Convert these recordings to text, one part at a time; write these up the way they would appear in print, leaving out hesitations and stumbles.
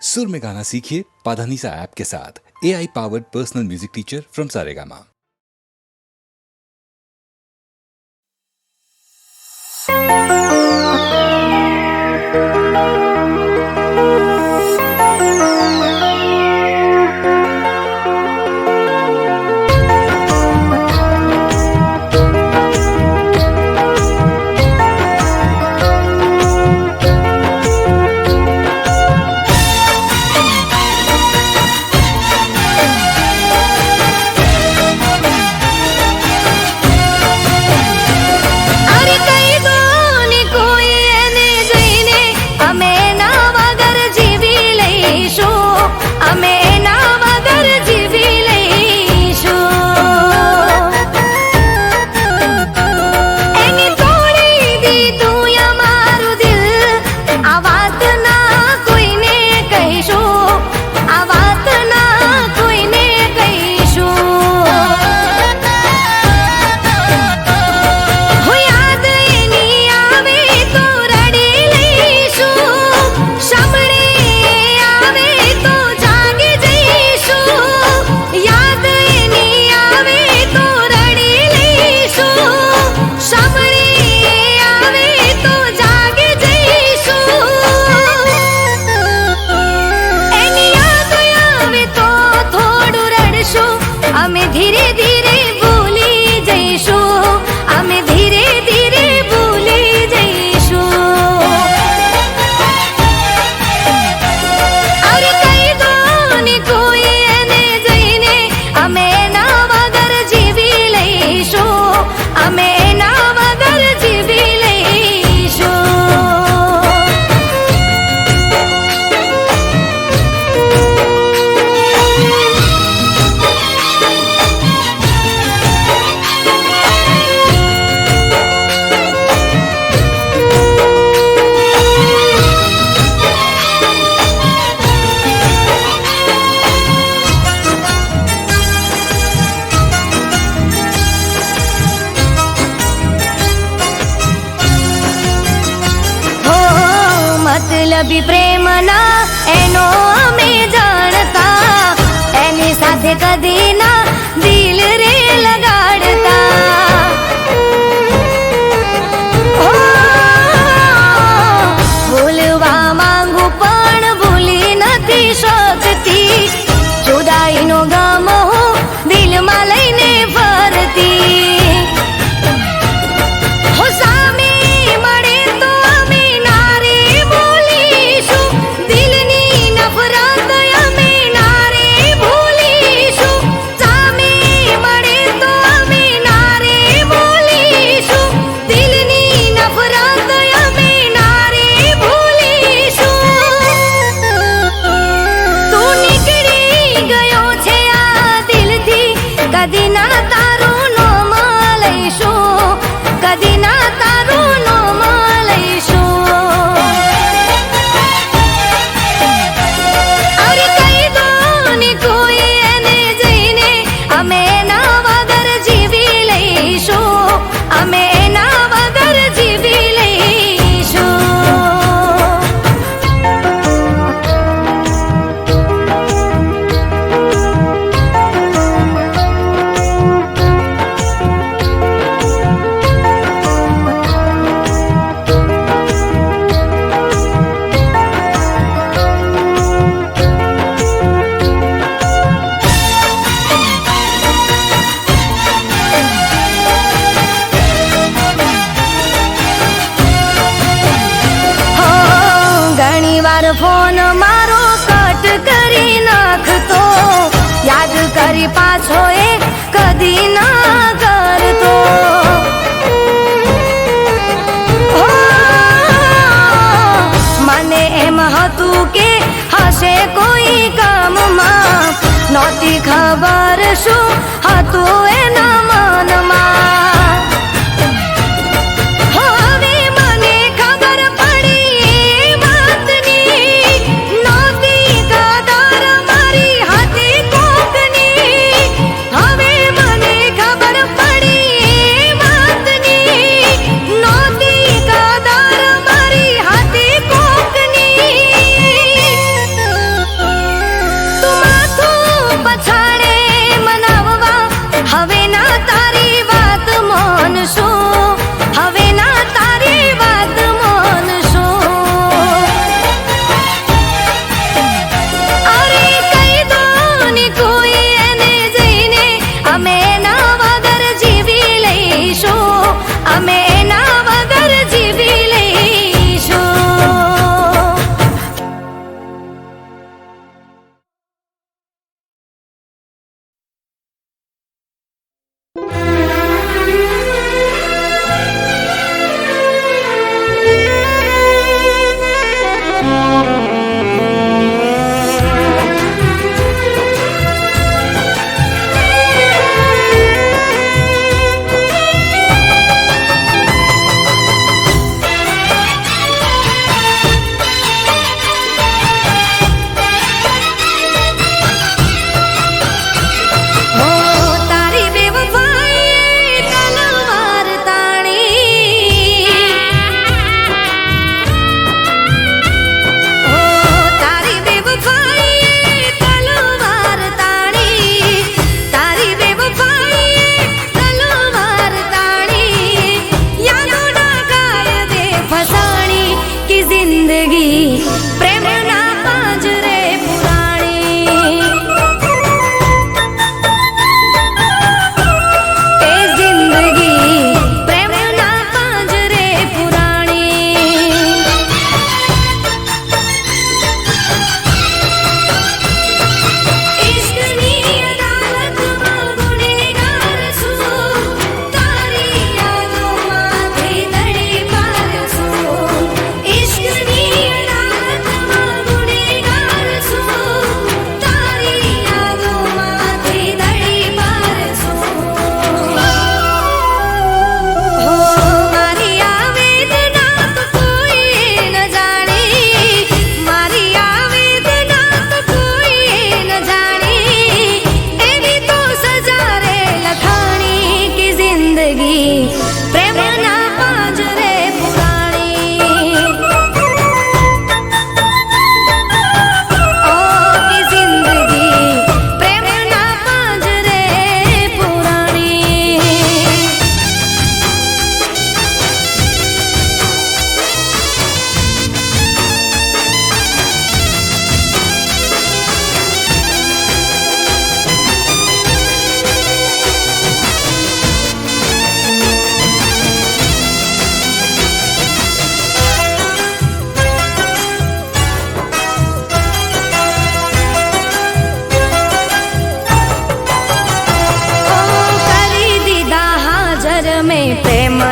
सुर में गाना सीखिए पाधानीसा ऐप के साथ। AI powered personal music teacher from Saregama. मतलबी प्रेम ना एनो अमे जाणता एनी साथे कदी ना दिल रे लगाड़ता भूलवा मांगू पण भूली नथी शकती जुदाई नो गम हूँ दिल में लईने फरती कदी ना तारू नो मलैशो कदी ना तारू नो मलैशो अरे कई दोनी कोई एने जईने अमे ना वगर जीवी लईशो अमे ना वगर जीवी लईशो फोन मारो कट करी नाखतो याद करी पाछो ए कदी ना करतो मने एम हतु के हसे कोई काम मा नोती खबर शू हतु एना मन मा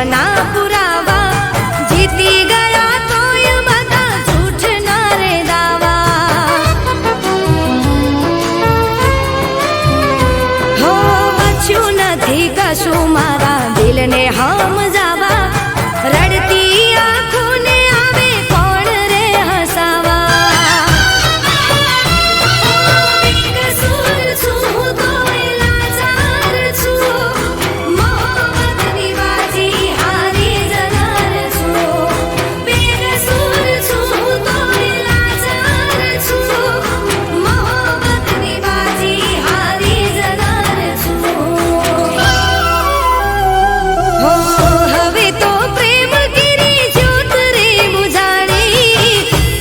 પ્રેમના પુરાવા જીતી ગયા તોય બધા જૂઠના રે દાવા હો બચ્યું નથી કશું મારા દિલને સમજાવા રડતી આંખોને આવે કોણ રે હસાવા બેકસૂર છું તોય લાચાર છું મોહબ્બતની બાજી હારી જનાર છું બેકસૂર છું તોય લાચાર છું મોહબ્બતની બાજી હારી જનાર છું હો હવે તો પ્રેમ કેરી જ્યોત રે બુઝાણી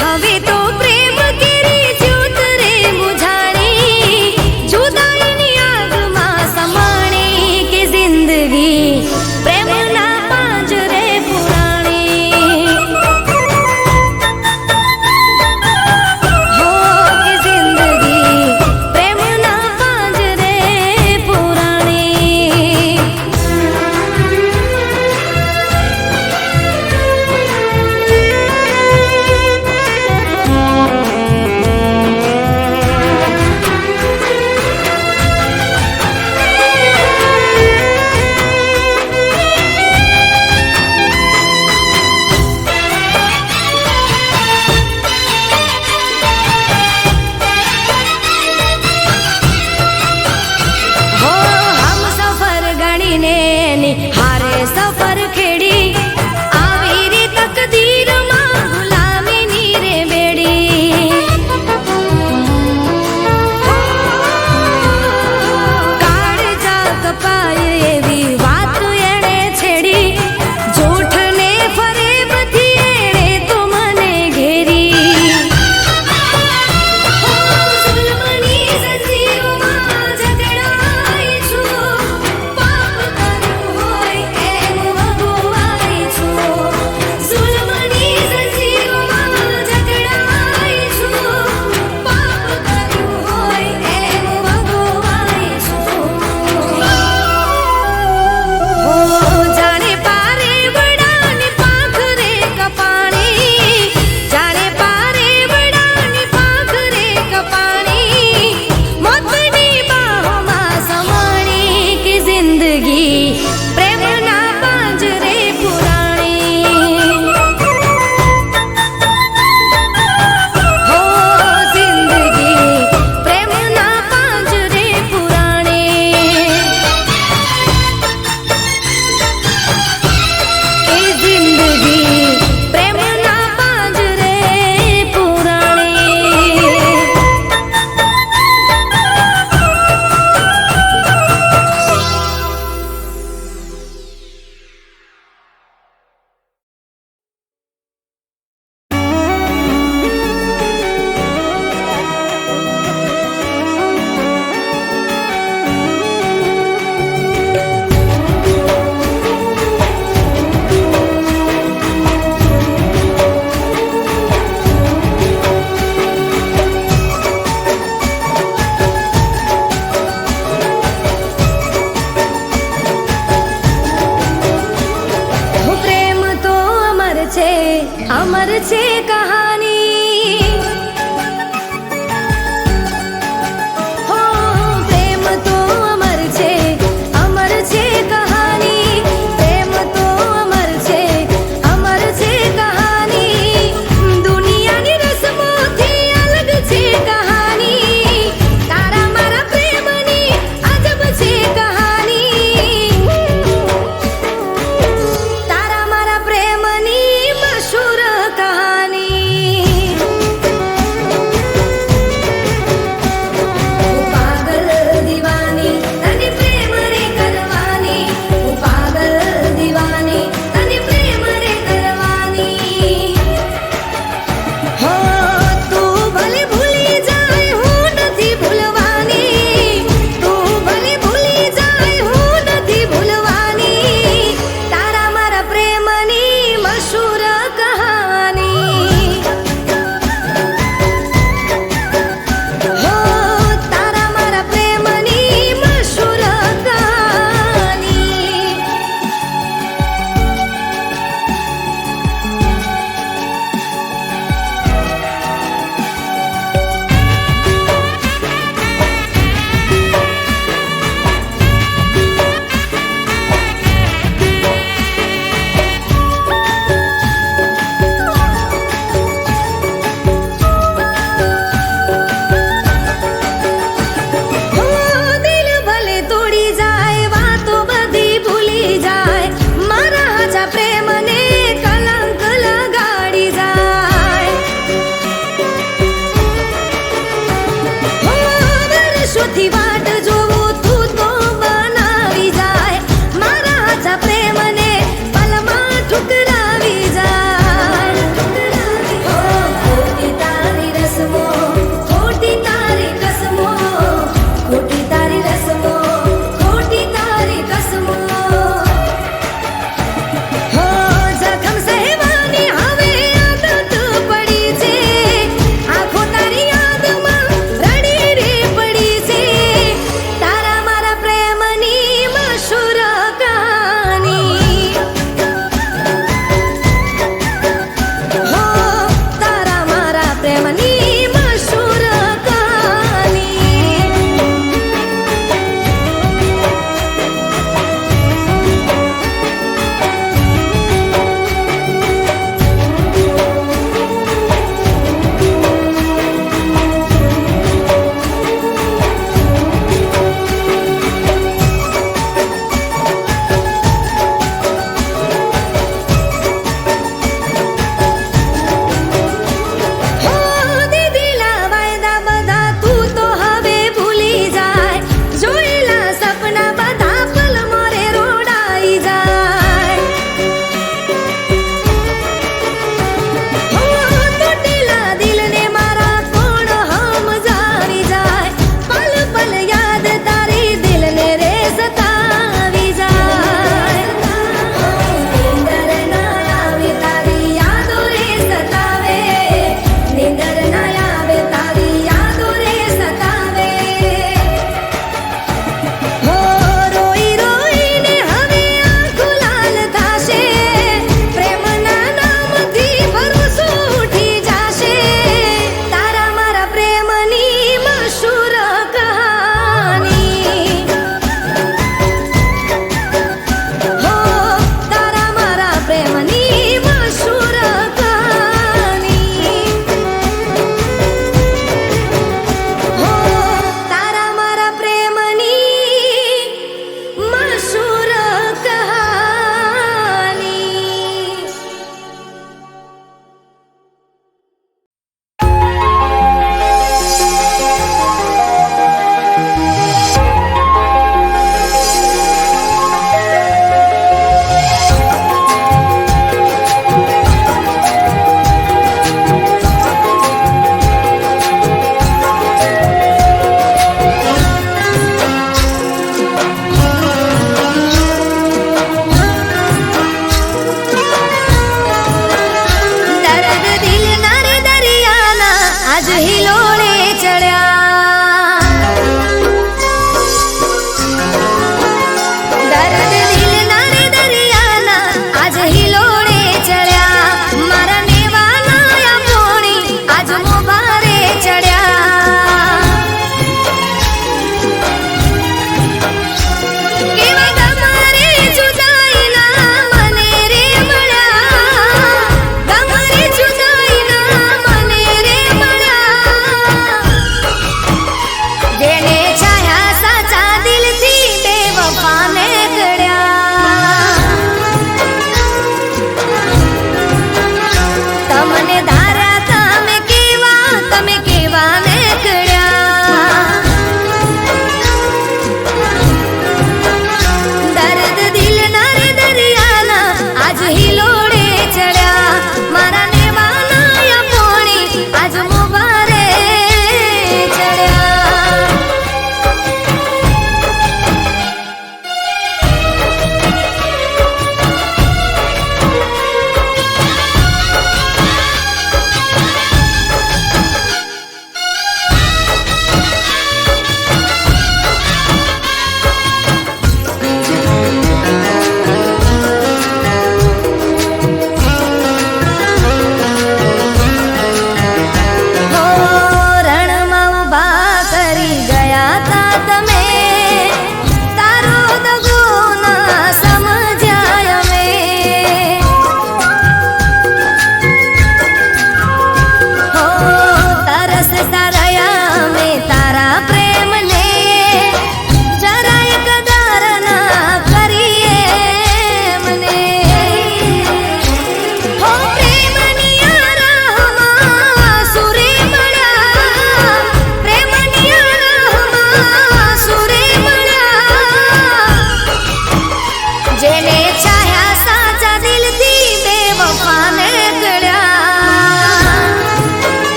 હવે તો પ્રેમ કેરી જ્યોત રે બુઝાણી જુદાઈની આગમાં સમાણી કે જિંદગી પ્રેમના પાંજરે પુરાણી હો કે જિંદગી પ્રેમના પાંજરે પુરાણી હો હમ સફર ગણીને હારે સફર ખેડી આવી રે તકદીરમાં ગુલામીની રે બેડી કાળજા કપાય એવી વાત એણે છેડી જૂઠને ફરેબથી એણે તો મને ઘેરી જુલ્મની જંજીરોમાં જકડાઈ છું પાપ કર્યું હોય એમ વગોવાઈ છું જુલ્મની જંજીરોમાં જકડાઈ છું પાપ કર્યું હોય એમ વગોવાઈ છું હો જાણે પારે વડાની પાંખ રે કપાણી જાણે પારે વડાની પાંખ રે કપાણી મોતની બાહોમાં સમાણી કે જિંદગી પ્રેમના પાંજરે પુરાણી હો જિંદગી પ્રેમના પાંજરે પુરાણી એ જિંદગી પ્રેમના પાંજરે પુરાણી હો પ્રેમ તો અમર છે કહાની હો પ્રેમ તો અમર છે કહાની પ્રેમ તો અમર છે કહાની દુનિયાની રસમોથી અલગ છે કહાની તારા મારા પ્રેમની અજબ છે કહાની તારા મારા પ્રેમની મશહૂર કહાની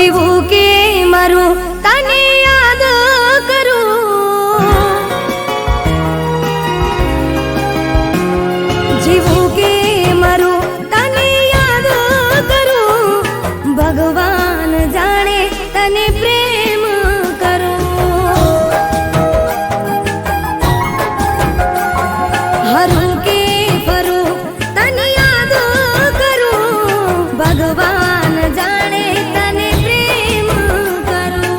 જીવું કે મરું તને યાદ કરું, જીવું કે મરું તને યાદ કરું, ભગવાન જાણે તને પ્રેમ કરું. હરું કે ફરું તને યાદ કરું, ભગવાન જાણે તને પ્રેમ કરું.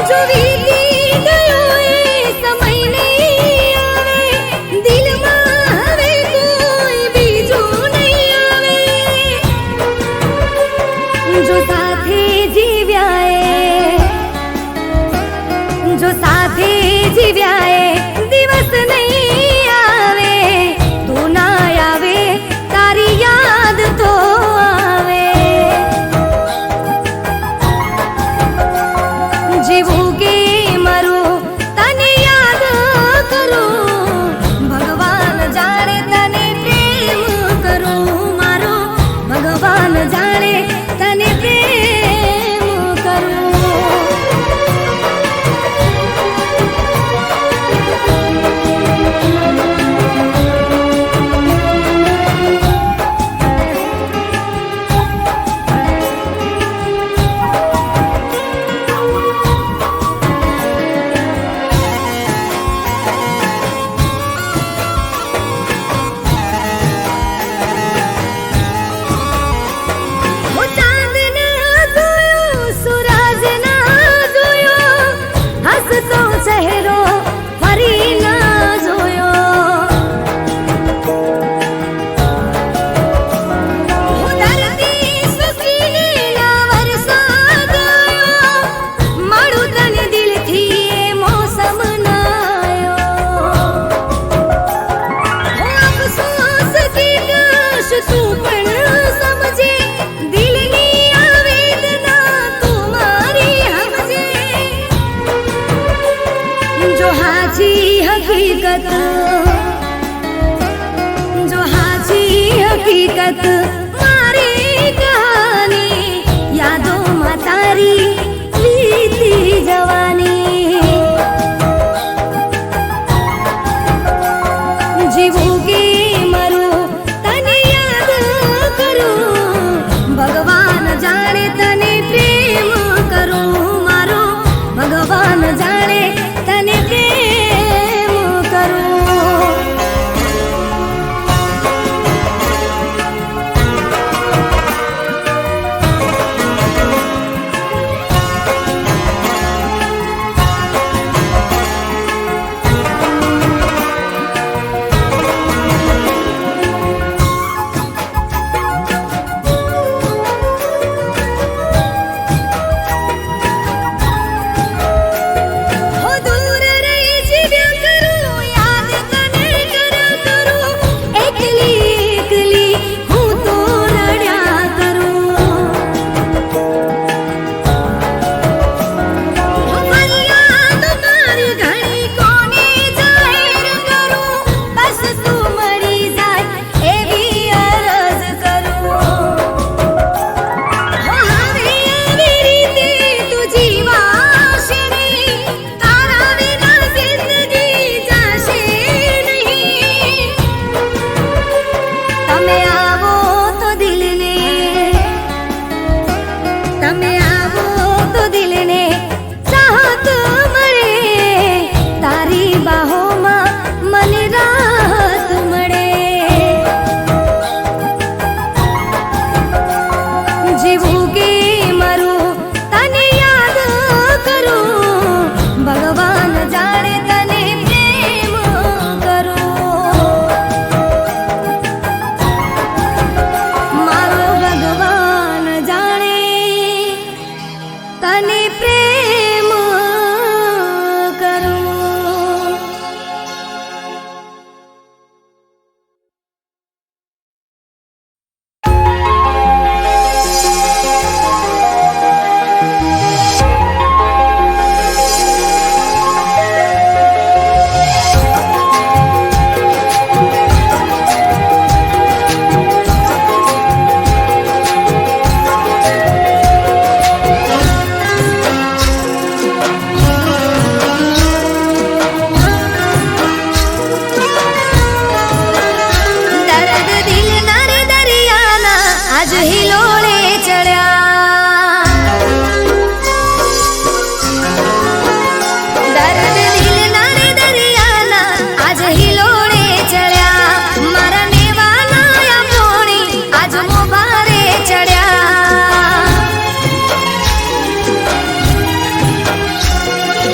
જો વીતી ગયો એ સમય નહીં આવે, દિલમાં હવે કોઈ બીજું નહીં આવે. જો સાથે જીવ્યા જો સાથે જીવ્યા એ દિવસ નહીં આવે, તું ના આવે તારી યાદ તો આવે. જીવું કે મરું તને યાદ કરું, ભગવાન જાણે તને પ્રેમ કરું. મારો ભગવાન જાણે તને પ્રેમ કરું. હું ચાંદ ના જોયો, સૂરજ ના જોયો, હસતો ચહેરો ફરી ના જોયો. હું ધરતી સૃષ્ટિને ના વરસાદ આવ્યો, મળું તને દિલથી એ મોસમ ના આવ્યો. હું અફસોસ થી કાશ તું પણ સમજે, દિલની આ વેદના તું મારી સમજે. જો હાચી હકીકત, જો હાચી હકીકત મારી કહાની, યાદોમાં તારી વીતી જવાની. જીવું કે મરું તને યાદ કરું, ભગવાન જાણે તને પ્રેમ કરું. મારો ભગવાન જાણે તને પ્રેમ કરું. આજ હિલોળે ચડ્યા દર્દ દિલના રે દરિયાના આજ હિલોળે ચડ્યા મારા નેવાના યામોણી આજ મોભારે ચડ્યા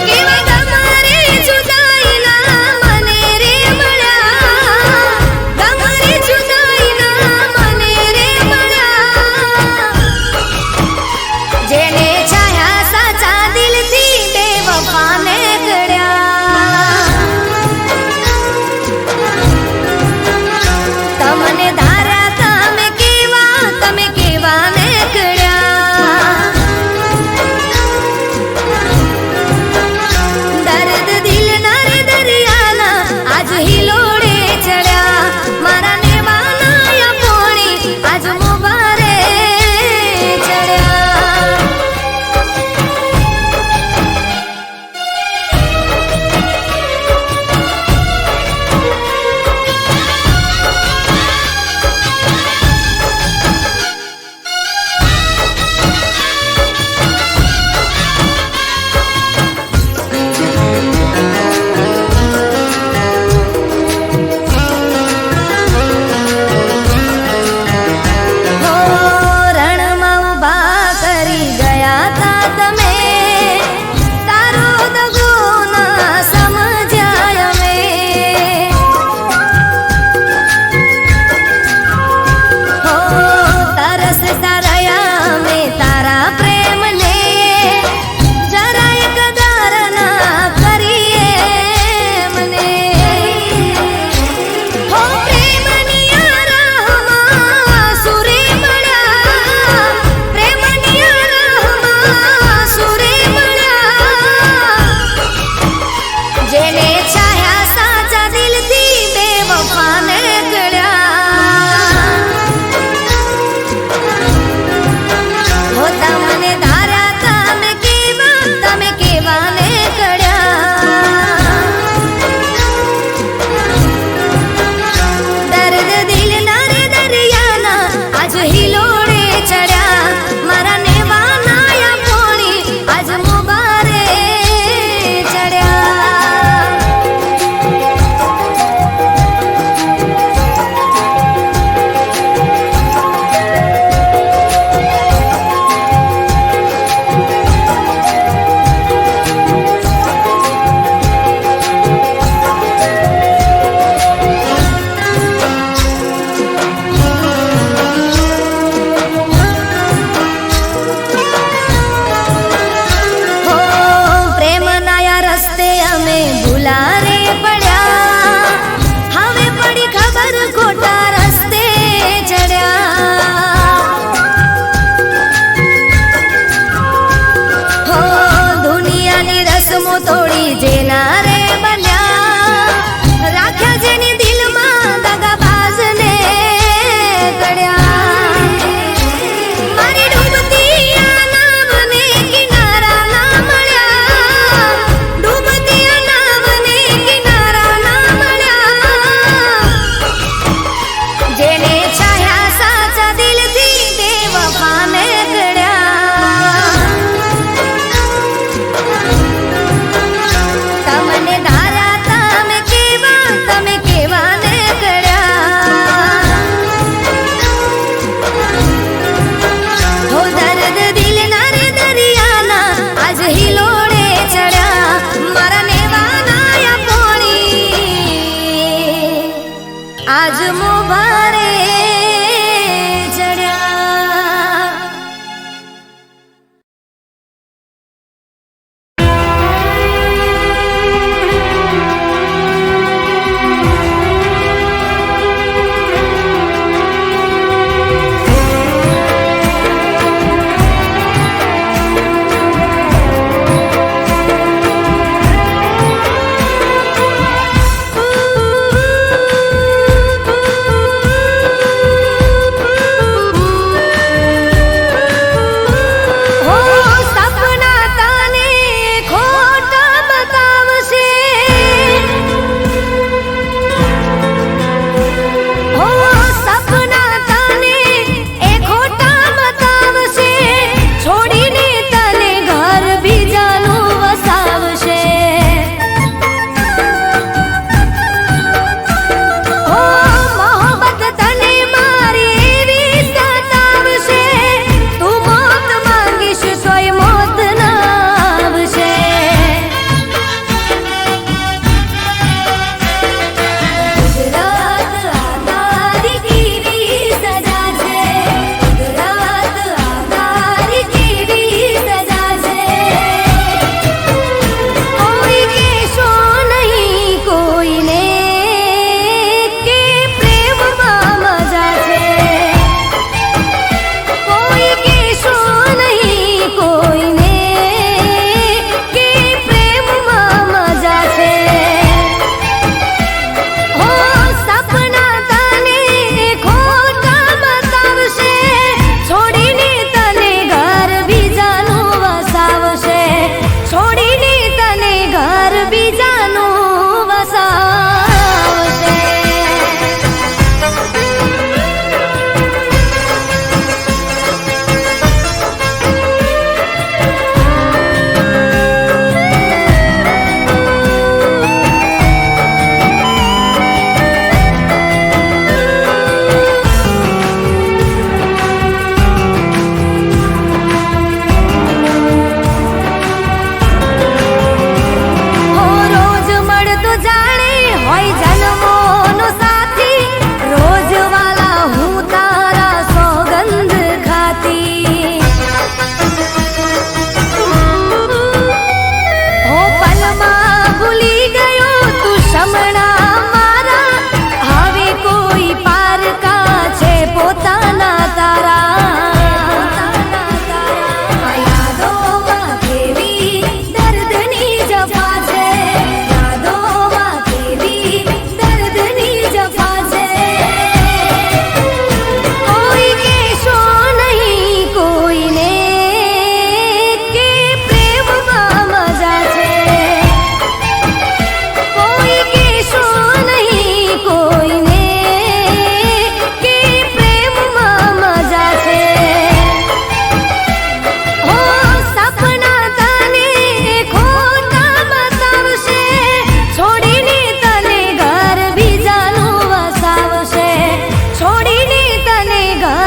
કેવા ગમારે જુદાઈના મને રે મળ્યા ગમારે જુદાઈના મને રે મળ્યા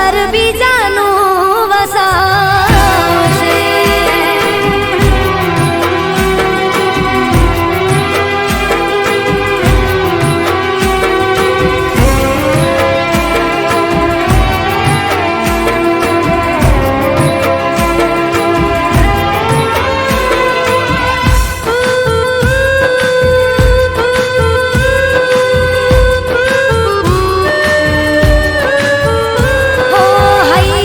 ઘર બીજાનું વસાવશે. હો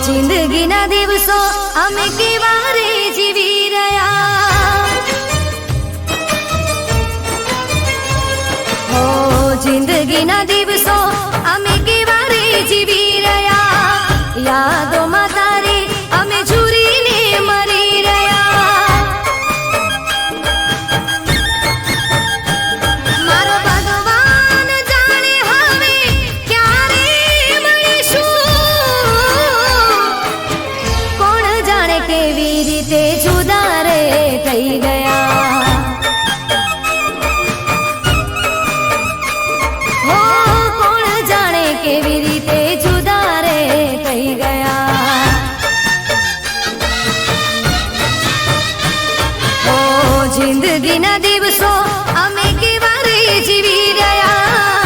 જિંદગીના દિવસો અમે કેવા રે જીવી રહ્યા, હો જિંદગીના દિવસો અમે કેવા રે જીવી રહ્યા, યાદોમાં તારી અમે ઝૂરીને મરી રહ્યા. મારો ભગવાન જાણે હવે ક્યારે મળીશું, કોણ જાણે કેવી રીતે જુદા રે થઈ ગયા, હો કોણ જાણે કેવી રીતે જુદા રે થઈ ગયા. ઓ જિંદગીના દિવસો અમે કેવા રે જીવી રહ્યા,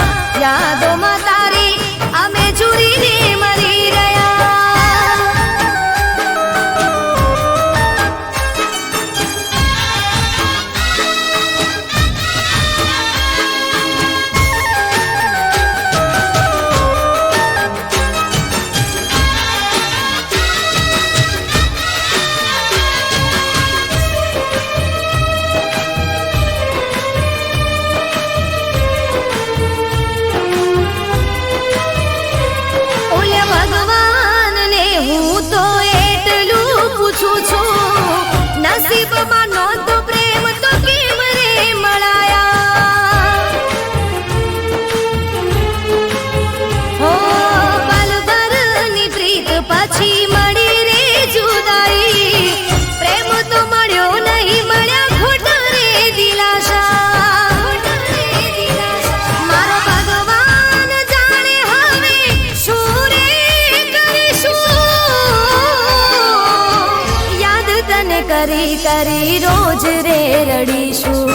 યાદોમાં તારી અમે ઝૂરીને મરી રહ્યા. ઓલે ભગવાનને હું તો એટલું પૂછું છું, નસીબમાં નહોતો પ્રેમ તો કેમ રે મળાયા, હો પલભરની પ્રીત પછી મળી રે જુદાઈ, પ્રેમ તો મળ્યો નહીં મળ્યા ખોટા રે દિલાસા. મારો ભગવાન જાણે હવે શું રે કરીશું, યાદ તને કરી કરી રોજ રે રડીશું.